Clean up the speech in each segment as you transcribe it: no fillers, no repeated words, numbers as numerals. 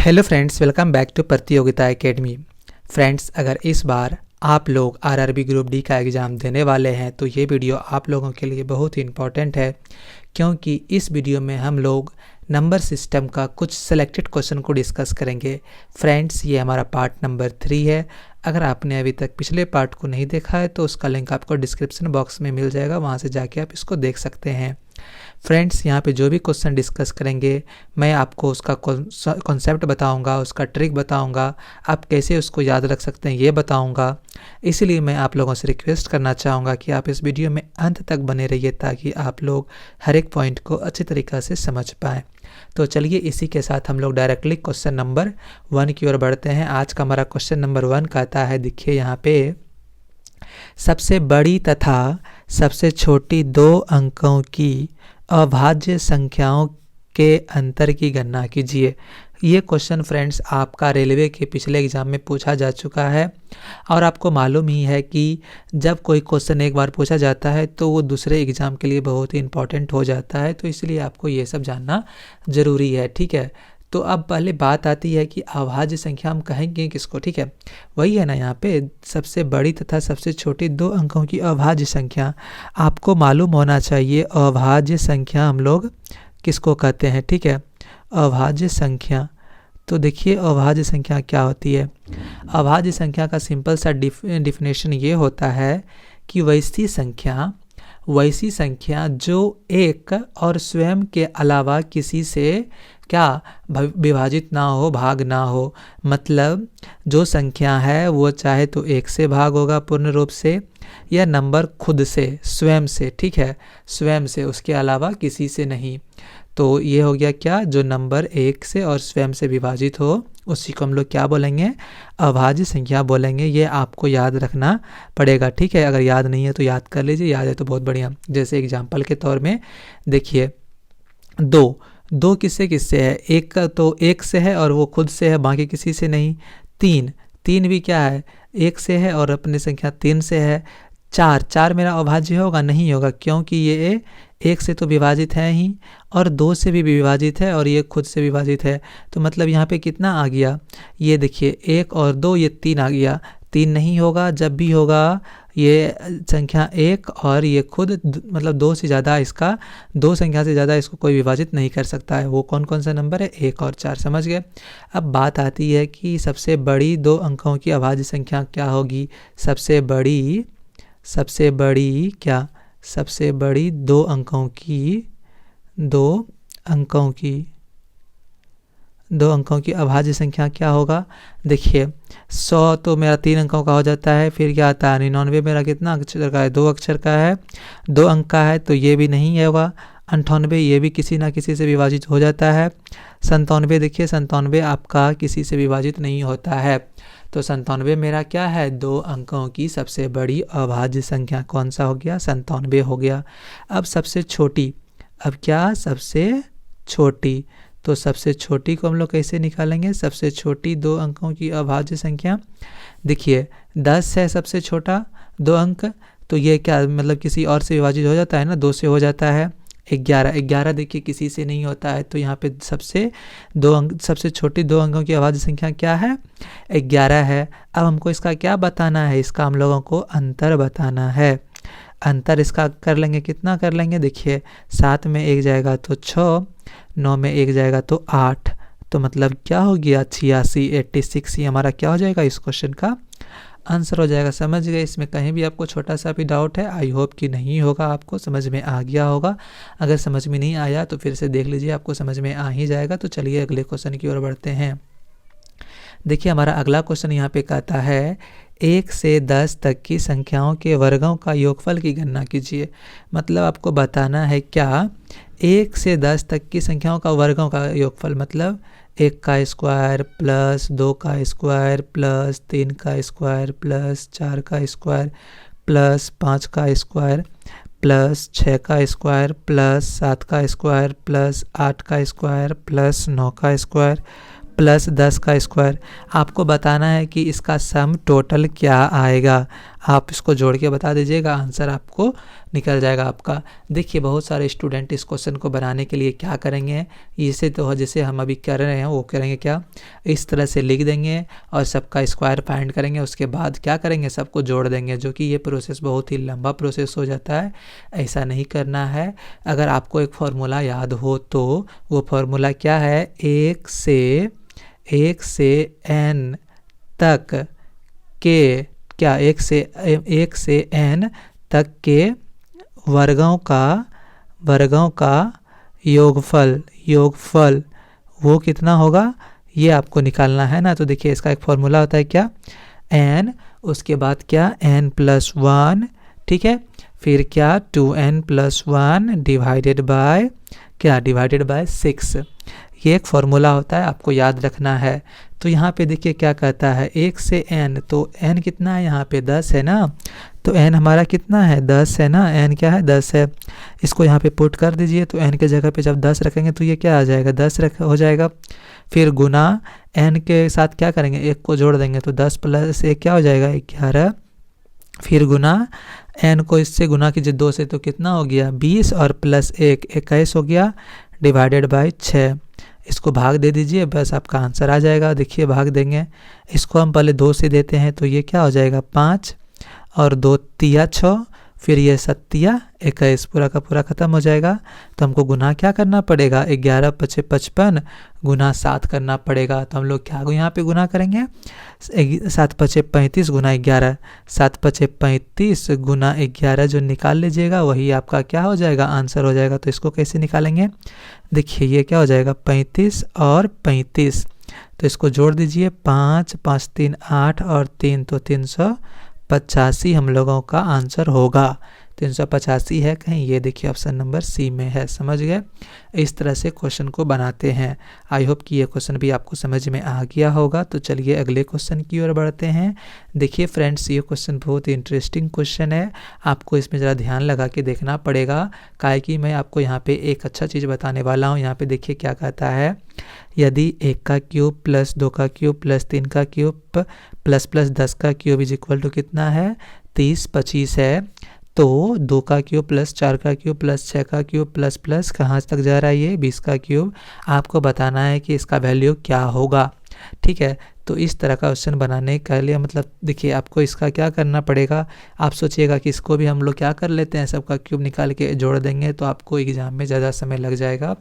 Hello friends, welcome back to Pratiyogita academy. Friends, अगर इस बार आप लोग आरआरबी ग्रुप डी का एग्ज़ाम देने वाले हैं तो ये वीडियो आप लोगों के लिए बहुत ही इम्पॉर्टेंट है, क्योंकि इस वीडियो में हम लोग नंबर सिस्टम का कुछ सेलेक्टेड क्वेश्चन को डिस्कस करेंगे। फ्रेंड्स, ये हमारा पार्ट नंबर 3 है। अगर आपने अभी तक पिछले पार्ट को नहीं देखा है तो उसका लिंक आपको डिस्क्रिप्शन बॉक्स में मिल जाएगा, वहाँ से जाके आप इसको देख सकते हैं। फ्रेंड्स, यहाँ पे जो भी क्वेश्चन डिस्कस करेंगे मैं आपको उसका कॉन्सेप्ट बताऊंगा, उसका ट्रिक बताऊंगा, आप कैसे उसको याद रख सकते हैं ये बताऊंगा। इसलिए मैं आप लोगों से रिक्वेस्ट करना चाहूँगा कि आप इस वीडियो में अंत तक बने रहिए, ताकि आप लोग हर एक पॉइंट को अच्छी तरीक़ा से समझ पाएँ। तो चलिए इसी के साथ हम लोग डायरेक्टली क्वेश्चन नंबर 1 की ओर बढ़ते हैं। आज का हमारा क्वेश्चन नंबर 1 कहता है, देखिए यहाँ पे, सबसे बड़ी तथा सबसे छोटी 2 अंकों की अभाज्य संख्याओं के अंतर की गणना कीजिए। ये क्वेश्चन फ्रेंड्स आपका रेलवे के पिछले एग्ज़ाम में पूछा जा चुका है, और आपको मालूम ही है कि जब कोई क्वेश्चन एक बार पूछा जाता है तो वो दूसरे एग्ज़ाम के लिए बहुत ही इम्पॉर्टेंट हो जाता है, तो इसलिए आपको ये सब जानना ज़रूरी है। ठीक है, तो अब पहले बात आती है कि अभाज्य संख्या हम कहेंगे किसको। ठीक है, वही है ना, यहाँ पे सबसे बड़ी तथा सबसे छोटी 2 अंकों की अभाज्य संख्या आपको मालूम होना चाहिए। अभाज्य संख्या हम लोग किसको कहते हैं? ठीक है, अभाज्य संख्या। तो देखिए अभाज्य संख्या क्या होती है। अभाज्य संख्या का सिंपल सा डिफिनेशन ये होता है कि वैसी संख्या जो एक और स्वयं के अलावा किसी से क्या विभाजित ना हो, भाग ना हो। मतलब जो संख्या है वो चाहे तो 1 से भाग होगा पूर्ण रूप से, या नंबर खुद से, स्वयं से। ठीक है, स्वयं से, उसके अलावा किसी से नहीं। तो ये हो गया क्या, जो नंबर 1 से और स्वयं से विभाजित हो उसी को हम लोग क्या बोलेंगे? अभाज्य संख्या बोलेंगे। ये आपको याद रखना पड़ेगा। ठीक है, अगर याद नहीं है तो याद कर लीजिए, याद है तो बहुत बढ़िया। जैसे एग्जाम्पल के तौर में देखिए, 2 किससे किससे है? एक का तो 1 से है और वो खुद से है, बाकी किसी से नहीं। 3 भी क्या है? 1 से है और अपनी संख्या 3 से है। 4 मेरा अभाज्य होगा? नहीं होगा, क्योंकि ये 1 से तो विभाजित है ही, और 2 से भी विभाजित है, और ये खुद से विभाजित है। तो मतलब यहाँ पे कितना आ गया? ये देखिए 1 और 2, ये 3 आ गया। 3 नहीं होगा, जब भी होगा ये संख्या 1 और ये खुद, मतलब 2 से ज़्यादा, इसका 2 संख्या से ज़्यादा इसको कोई विभाजित नहीं कर सकता है। वो कौन कौन सा नंबर है? 1 और 4। समझ गए? अब बात आती है कि सबसे बड़ी 2 अंकों की अभाज्य संख्या क्या होगी। सबसे बड़ी क्या? सबसे बड़ी 2 अंकों की अभाज्य संख्या क्या होगा? देखिए 100 तो मेरा 3 अंकों का हो जाता है, फिर क्या आता है? 99 मेरा कितना अक्षर का है? 2 अक्षर का है, 2 अंक का है, तो ये भी नहीं होगा। 98 ये भी किसी ना किसी से विभाजित हो जाता है। 97 देखिए, 97 आपका किसी से विभाजित नहीं होता है। तो 97 मेरा क्या है? 2 अंकों की सबसे बड़ी अभाज्य संख्या। कौन सा हो गया? 97 हो गया। अब सबसे छोटी, सबसे छोटी, तो सबसे छोटी को हम लोग कैसे निकालेंगे? सबसे छोटी 2 अंकों की अभाज्य संख्या, देखिए 10 है सबसे छोटा 2 अंक, तो ये क्या, मतलब किसी और से विभाजित हो जाता है ना, 2 से हो जाता है। 11 देखिए किसी से नहीं होता है, तो यहाँ पे सबसे छोटी 2 अंकों की अभाज्य संख्या क्या है? 11 है। अब हमको इसका क्या बताना है? इसका हम लोगों को अंतर बताना है। अंतर इसका कर लेंगे, कितना कर लेंगे? देखिए 7 में 1 जाएगा तो 6, 9 में 1 जाएगा तो 8, तो मतलब क्या हो गया? 86 ये हमारा क्या हो जाएगा? इस क्वेश्चन का आंसर हो जाएगा। समझ गए? इसमें कहीं भी आपको छोटा सा भी डाउट है? आई होप कि नहीं होगा, आपको समझ में आ गया होगा। अगर समझ में नहीं आया तो फिर से देख लीजिए, आपको समझ में आ ही जाएगा। तो चलिए अगले क्वेश्चन की ओर बढ़ते हैं। देखिए हमारा अगला क्वेश्चन यहाँ पे कहता है, 1 से 10 तक की संख्याओं के वर्गों का योगफल की गणना कीजिए। मतलब आपको बताना है क्या? 1 से 10 तक की संख्याओं का वर्गों का योगफल, मतलब 1 का स्क्वायर प्लस 2 का स्क्वायर प्लस 3 का स्क्वायर प्लस 4 का स्क्वायर प्लस 5 का स्क्वायर प्लस 6 का स्क्वायर प्लस 7 का स्क्वायर प्लस 8 का स्क्वायर प्लस 9 का स्क्वायर प्लस 10 का स्क्वायर। आपको बताना है कि इसका सम टोटल क्या आएगा। आप इसको जोड़ के बता दीजिएगा, आंसर आपको निकल जाएगा आपका। देखिए बहुत सारे स्टूडेंट इस क्वेश्चन को बनाने के लिए क्या करेंगे, इसे तो जैसे हम अभी कर रहे हैं वो करेंगे क्या, इस तरह से लिख देंगे और सबका स्क्वायर फाइंड करेंगे, उसके बाद क्या करेंगे, सबको जोड़ देंगे, जो कि ये प्रोसेस बहुत ही लंबा प्रोसेस हो जाता है। ऐसा नहीं करना है। अगर आपको एक फार्मूला याद हो तो वो फार्मूला क्या है, 1 से n तक के क्या 1 से n तक के वर्गों का योगफल वो कितना होगा, ये आपको निकालना है ना। तो देखिए इसका एक फॉर्मूला होता है क्या, n, उसके बाद क्या n+1, ठीक है, फिर क्या 2n+1 डिवाइडेड बाय क्या, डिवाइडेड बाय 6। ये एक फॉर्मूला होता है, आपको याद रखना है। तो यहाँ पे देखिए क्या कहता है, 1 से n, तो n कितना है यहाँ पे 10 है ना, तो n हमारा कितना है 10 है ना, n क्या है 10 है। इसको यहाँ पे पुट कर दीजिए, तो n के जगह पे जब 10 रखेंगे तो ये क्या आ जाएगा 10 हो जाएगा। फिर गुना n के साथ क्या करेंगे, 1 को जोड़ देंगे, तो 10 + 1 क्या हो जाएगा 11। फिर गुना n को इससे गुना कीजिए 2 से, तो कितना हो गया 20 और +1 21 हो गया, डिवाइडेड बाय 6। इसको भाग दे दीजिए, बस आपका आंसर आ जाएगा। देखिए भाग देंगे, इसको हम पहले 2 से देते हैं, तो ये क्या हो जाएगा 5 और 2 × 6, फिर ये 7 × 21, पूरा का पूरा ख़त्म हो जाएगा। तो हमको गुना क्या करना पड़ेगा, 11 × 5 = 55 गुना 7 करना पड़ेगा। तो हम लोग क्या यहाँ पे गुना करेंगे, 7 × 5 = 35 गुना 11, 7 × 5 = 35 गुना 11 जो निकाल लीजिएगा वही आपका क्या हो जाएगा, आंसर हो जाएगा। तो इसको कैसे निकालेंगे, देखिए ये क्या हो जाएगा 35 और 35, तो इसको जोड़ दीजिए, 5 5 3 8 और 3 तो 385 हम लोगों का आंसर होगा। 385 है कहीं, ये देखिए ऑप्शन नंबर सी में है। समझ गए, इस तरह से क्वेश्चन को बनाते हैं। आई होप कि ये क्वेश्चन भी आपको समझ में आ गया होगा। तो चलिए अगले क्वेश्चन की ओर बढ़ते हैं। देखिए फ्रेंड्स, ये क्वेश्चन बहुत ही इंटरेस्टिंग क्वेश्चन है, आपको इसमें ज़रा ध्यान लगा के देखना पड़ेगा, काहे कि मैं आपको यहाँ पे एक अच्छा चीज़ बताने वाला हूँ। यहाँ पे देखिए क्या कहता है, यदि 1 का क्यूब प्लस 2 का क्यूब प्लस 3 का क्यूब प्लस 10 का क्यूब इज इक्वल टू कितना है 30 25 है, तो 2 का क्यूब प्लस 4 का क्यूब प्लस 6 का क्यूब प्लस कहाँ तक जा रहा है, ये 20 का क्यूब। आपको बताना है कि इसका वैल्यू क्या होगा। ठीक है, तो इस तरह का क्वेश्चन बनाने के लिए मतलब देखिए आपको इसका क्या करना पड़ेगा, आप सोचिएगा कि इसको भी हम लोग क्या कर लेते हैं, सबका क्यूब निकाल के जोड़ देंगे, तो आपको एग्ज़ाम में ज़्यादा समय लग जाएगा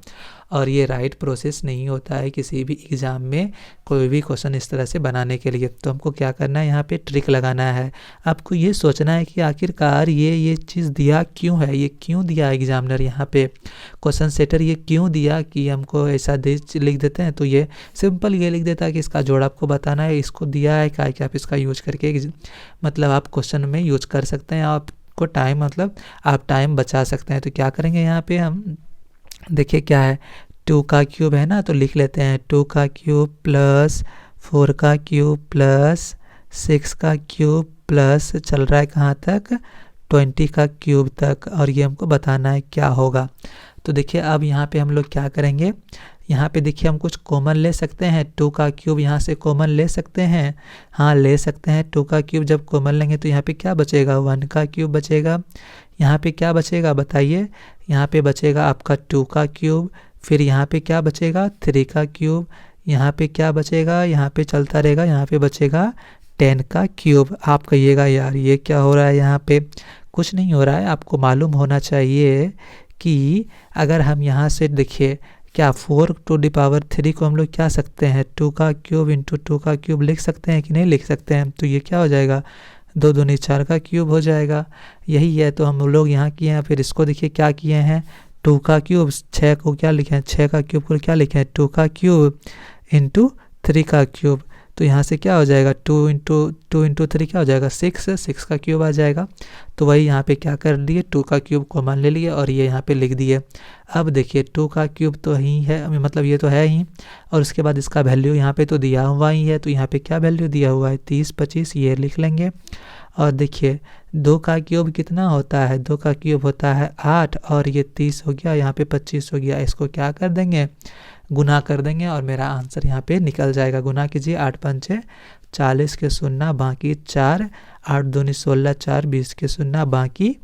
और ये राइट प्रोसेस नहीं होता है किसी भी एग्ज़ाम में कोई भी क्वेश्चन इस तरह से बनाने के लिए। तो हमको क्या करना है, यहाँ पे ट्रिक लगाना है। आपको ये सोचना है कि आखिरकार ये चीज़ दिया क्यों है, ये क्यों दिया एग्जामिनर यहाँ पे, क्वेश्चन सेटर ये क्यों दिया कि हमको ऐसा लिख देते हैं। तो ये सिंपल ये लिख देता है कि इसका जोड़ आपको बताना है, इसको दिया है क्या कि आप इसका यूज करके मतलब आप क्वेश्चन में यूज कर सकते हैं, आपको टाइम मतलब आप टाइम बचा सकते हैं। तो क्या करेंगे यहाँ पे हम, देखिए क्या है 2 का क्यूब है ना, तो लिख लेते हैं 2 का क्यूब प्लस 4 का क्यूब प्लस 6 का क्यूब प्लस चल रहा है कहाँ तक 20 का क्यूब तक, और ये हमको बताना है क्या होगा। तो देखिए अब यहाँ पे हम लोग क्या करेंगे, यहाँ पे देखिए हम कुछ कॉमन ले सकते हैं, 2 का क्यूब यहाँ से कॉमन ले सकते हैं, हाँ ले सकते हैं। 2 का क्यूब जब कॉमन लेंगे तो यहाँ पे क्या बचेगा, 1 का क्यूब बचेगा। यहाँ पे क्या बचेगा बताइए, यहाँ पे बचेगा आपका 2 का क्यूब, फिर यहाँ पे क्या बचेगा 3 का क्यूब, यहाँ पे क्या बचेगा, यहाँ पे चलता रहेगा, यहाँ पे बचेगा 10 का क्यूब। आप कहिएगा यार ये क्या हो रहा है, यहाँ पे कुछ नहीं हो रहा है। आपको मालूम होना चाहिए कि अगर हम यहाँ से देखिए क्या 4⁻³ को हम लोग क्या सकते हैं 2 का क्यूब इंटू 2 का क्यूब लिख सकते हैं कि नहीं लिख सकते हैं। तो ये क्या हो जाएगा 2 दूनी 4 का क्यूब हो जाएगा, यही है। तो हम लोग यहाँ किए हैं, फिर इसको देखिए क्या किए हैं 2 का क्यूब 6 को क्या लिखे हैं 6 का क्यूब को क्या लिखे हैं 2 का क्यूब इंटू 3 का क्यूब। तो यहाँ से क्या हो जाएगा 2 इंटू 3 क्या हो जाएगा 6 का क्यूब आ जाएगा। तो वही यहाँ पे क्या कर लिए 2 का क्यूब कॉमन ले लिए और ये यहाँ पे लिख दिए। अब देखिए 2 का क्यूब तो ही है, मतलब ये तो है ही, और उसके बाद इसका वैल्यू यहाँ पे तो दिया हुआ ही है, तो यहाँ पे क्या वैल्यू दिया हुआ है 30 25 ये लिख लेंगे। और देखिए 2 का क्यूब कितना होता है, 2 का क्यूब होता है 8 और ये 30 हो गया, यहाँ पे 25 हो गया। इसको क्या कर देंगे गुना कर देंगे और मेरा आंसर यहाँ पे निकल जाएगा। गुना कीजिए, 8 पंचे 40 के शून्य बाकी 4, 8 दूनी 16, 4 20 के शून्य बाकी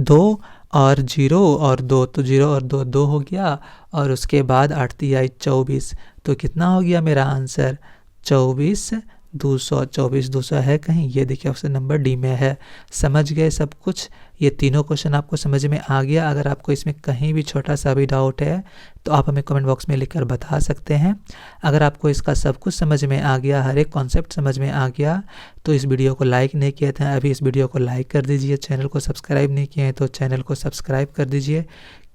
2 और 0 और 2, तो 0 और 2 2 हो गया, और उसके बाद 8 तिहाई 24, तो कितना हो गया मेरा आंसर 24 200। 24 200 है कहीं? ये देखिए ऑप्शन नंबर डी में है। समझ गए सब कुछ? ये तीनों क्वेश्चन आपको समझ में आ गया? अगर आपको इसमें कहीं भी छोटा सा भी डाउट है तो आप हमें कमेंट बॉक्स में लिखकर बता सकते हैं। अगर आपको इसका सब कुछ समझ में आ गया, हर एक कॉन्सेप्ट समझ में आ गया, तो इस वीडियो को लाइक नहीं किए थे अभी इस वीडियो को लाइक कर दीजिए। चैनल को सब्सक्राइब नहीं किए हैं तो चैनल को सब्सक्राइब कर दीजिए,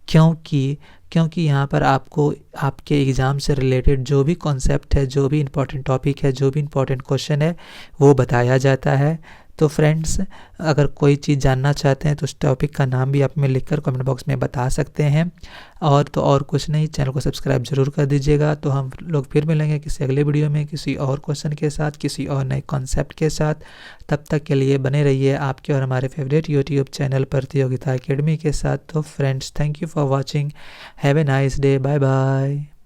क्योंकि यहाँ पर आपको आपके एग्ज़ाम से रिलेटेड जो भी कॉन्सेप्ट है, जो भी इम्पोर्टेंट टॉपिक है, जो भी इम्पोर्टेंट क्वेश्चन है, वो बताया जाता है। तो फ्रेंड्स, अगर कोई चीज़ जानना चाहते हैं तो उस टॉपिक का नाम भी आप में लिखकर कमेंट बॉक्स में बता सकते हैं। और तो और कुछ नहीं, चैनल को सब्सक्राइब जरूर कर दीजिएगा। तो हम लोग फिर मिलेंगे किसी अगले वीडियो में, किसी और क्वेश्चन के साथ, किसी और नए कॉन्सेप्ट के साथ। तब तक के लिए बने रहिए आपके और हमारे favourite YouTube channel Pratiyogita academy के साथ। तो friends, thank you for watching, have a nice day, bye bye.